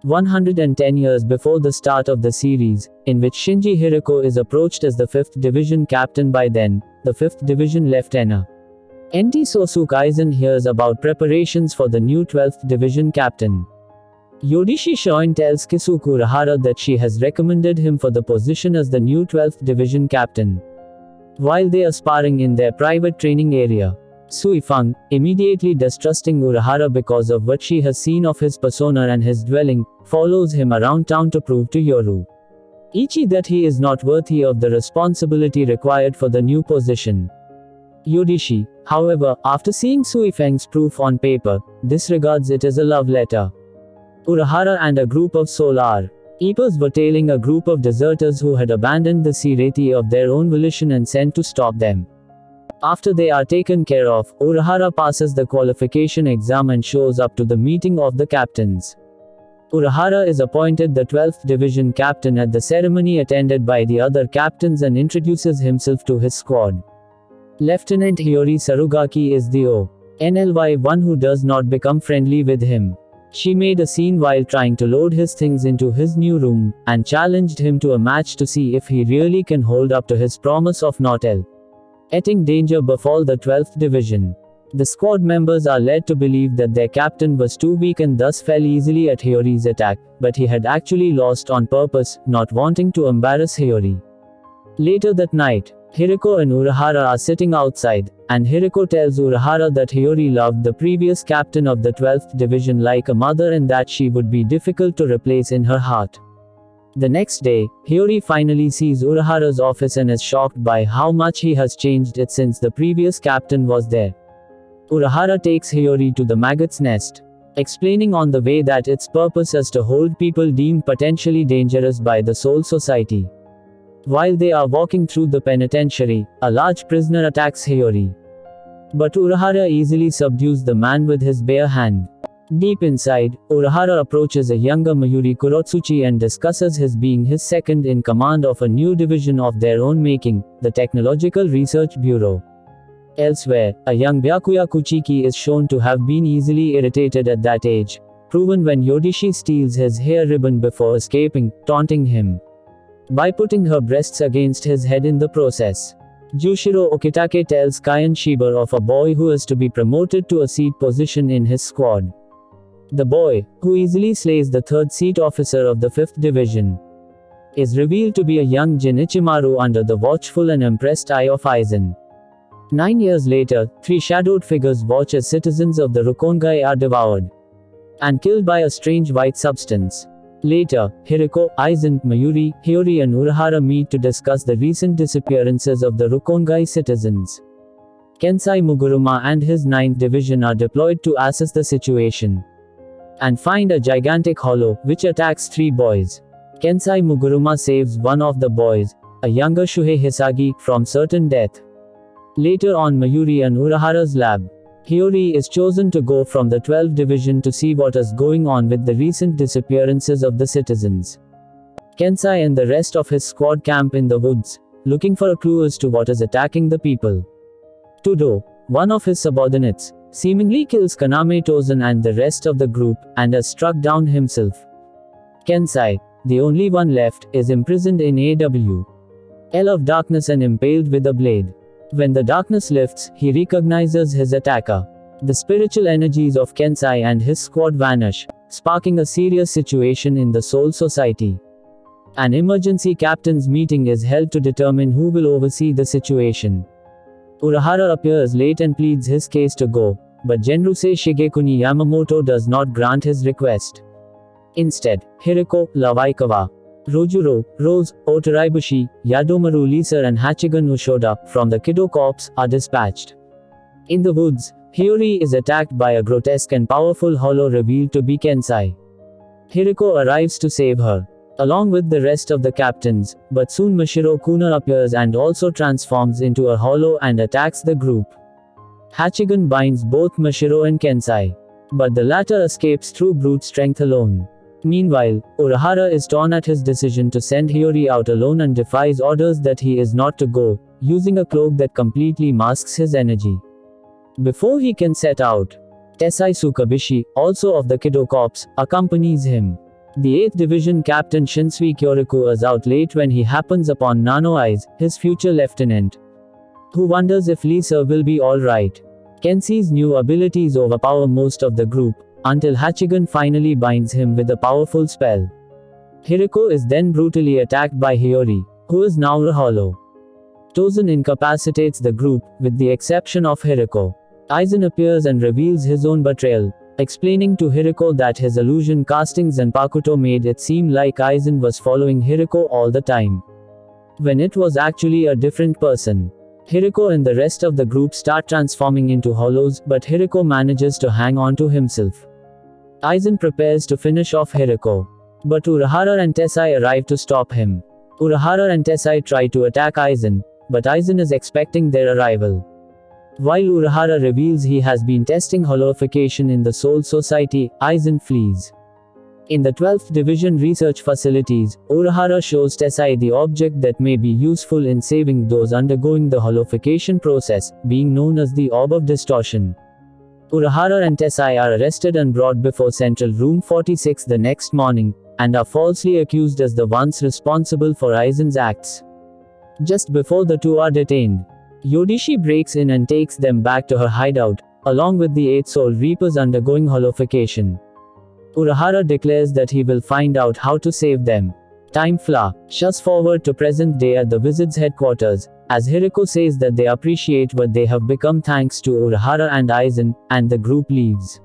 110 years before the start of the series, in which Shinji Hiroko is approached as the 5th Division captain by then, the 5th Division Lieutenant. NT Sosuke Aizen hears about preparations for the new 12th Division captain. Yodishi Shoin tells Kisuko Urahara that she has recommended him for the position as the new 12th Division captain. While they are sparring in their private training area, Suifang, immediately distrusting Urahara because of what she has seen of his persona and his dwelling, follows him around town to prove to Yoru Ichi that he is not worthy of the responsibility required for the new position. Yodishi, however, after seeing Suifang's proof on paper, disregards it as a love letter. Urahara and a group of Solar Eaters were tailing a group of deserters who had abandoned the Sireti of their own volition and sent to stop them. After they are taken care of, Urahara passes the qualification exam and shows up to the meeting of the captains. Urahara is appointed the 12th Division captain at the ceremony attended by the other captains and introduces himself to his squad. Lieutenant Hiyori Sarugaki is the only one who does not become friendly with him. She made a scene while trying to load his things into his new room, and challenged him to a match to see if he really can hold up to his promise of not letting danger befall the 12th Division. The squad members are led to believe that their captain was too weak and thus fell easily at Hiyori's attack, but he had actually lost on purpose, not wanting to embarrass Hiyori. Later that night, Hiroko and Urahara are sitting outside, and Hiroko tells Urahara that Hiyori loved the previous captain of the 12th Division like a mother and that she would be difficult to replace in her heart. The next day, Hiyori finally sees Urahara's office and is shocked by how much he has changed it since the previous captain was there. Urahara takes Hiyori to the maggot's nest, explaining on the way that its purpose is to hold people deemed potentially dangerous by the Soul Society. While they are walking through the penitentiary, a large prisoner attacks Hiyori. But Urahara easily subdues the man with his bare hand. Deep inside, Urahara approaches a younger Mayuri Kurotsuchi and discusses his being his second in command of a new division of their own making, the Technological Research Bureau. Elsewhere, a young Byakuya Kuchiki is shown to have been easily irritated at that age, proven when Yodishi steals his hair ribbon before escaping, taunting him by putting her breasts against his head in the process. Jushiro Okitake tells Kayan Shiber of a boy who is to be promoted to a seat position in his squad. The boy, who easily slays the 3rd seat officer of the 5th Division, is revealed to be a young Jin Ichimaru under the watchful and impressed eye of Aizen. 9 years later, 3 shadowed figures watch as citizens of the Rokongai are devoured and killed by a strange white substance. Later, Hiroko, Aizen, Mayuri, Hiyori and Urahara meet to discuss the recent disappearances of the Rokongai citizens. Kensai Muguruma and his 9th Division are deployed to assess the situation and find a gigantic hollow, which attacks 3 boys. Kensai Muguruma saves one of the boys, a younger Shuhei Hisagi, from certain death. Later on, Mayuri and Urahara's lab, Hiyori is chosen to go from the 12th Division to see what is going on with the recent disappearances of the citizens. Kensai and the rest of his squad camp in the woods, looking for a clue as to what is attacking the people. Tudo, one of his subordinates, seemingly kills Kaname Tozen and the rest of the group, and is struck down himself. Kensai, the only one left, is imprisoned in L of darkness and impaled with a blade. When the darkness lifts, he recognizes his attacker. The spiritual energies of Kensai and his squad vanish, sparking a serious situation in the Soul Society. An emergency captain's meeting is held to determine who will oversee the situation. Urahara appears late and pleads his case to go, but Genrusei Shigekuni Yamamoto does not grant his request. Instead, Hiroko, Lawaikawa, Rojuro, Rose, Otoraibushi, Yadomaru Lisa and Hachigan Ushoda, from the Kido Corps, are dispatched. In the woods, Hiyori is attacked by a grotesque and powerful hollow revealed to be Kensai. Hiroko arrives to save her, along with the rest of the captains, but soon Mashiro Kuna appears and also transforms into a hollow and attacks the group. Hachigan binds both Mashiro and Kensai, but the latter escapes through brute strength alone. Meanwhile, Urahara is torn at his decision to send Hiyori out alone and defies orders that he is not to go, using a cloak that completely masks his energy. Before he can set out, Tessai Tsukabishi, also of the Kido Corps, accompanies him. The 8th Division Captain Sensei Kyoriko is out late when he happens upon Nano Eyes, his future lieutenant, who wonders if Lisa will be alright. Kensei's new abilities overpower most of the group, until Hachigan finally binds him with a powerful spell. Hiriko is then brutally attacked by Hiyori, who is now a hollow. Tozen incapacitates the group, with the exception of Hiriko. Aizen appears and reveals his own betrayal, explaining to Hiriko that his illusion casting Zanpakuto made it seem like Aizen was following Hiriko all the time, when it was actually a different person. Hiriko and the rest of the group start transforming into hollows, but Hiriko manages to hang on to himself. Aizen prepares to finish off Hiriko, but Urahara and Tessai arrive to stop him. Urahara and Tessai try to attack Aizen, but Aizen is expecting their arrival. While Urahara reveals he has been testing hollowification in the Soul Society, Aizen flees. In the 12th Division research facilities, Urahara shows Tessai the object that may be useful in saving those undergoing the hollowification process, being known as the Orb of Distortion. Urahara and Tessai are arrested and brought before Central Room 46 the next morning, and are falsely accused as the ones responsible for Aizen's acts. Just before the two are detained, Yodishi breaks in and takes them back to her hideout, along with the 8 Soul Reapers undergoing hollowification. Urahara declares that he will find out how to save them. Time flashes forward to present day at the Wizards' headquarters, as Hiriko says that they appreciate what they have become thanks to Urahara and Aizen, and the group leaves.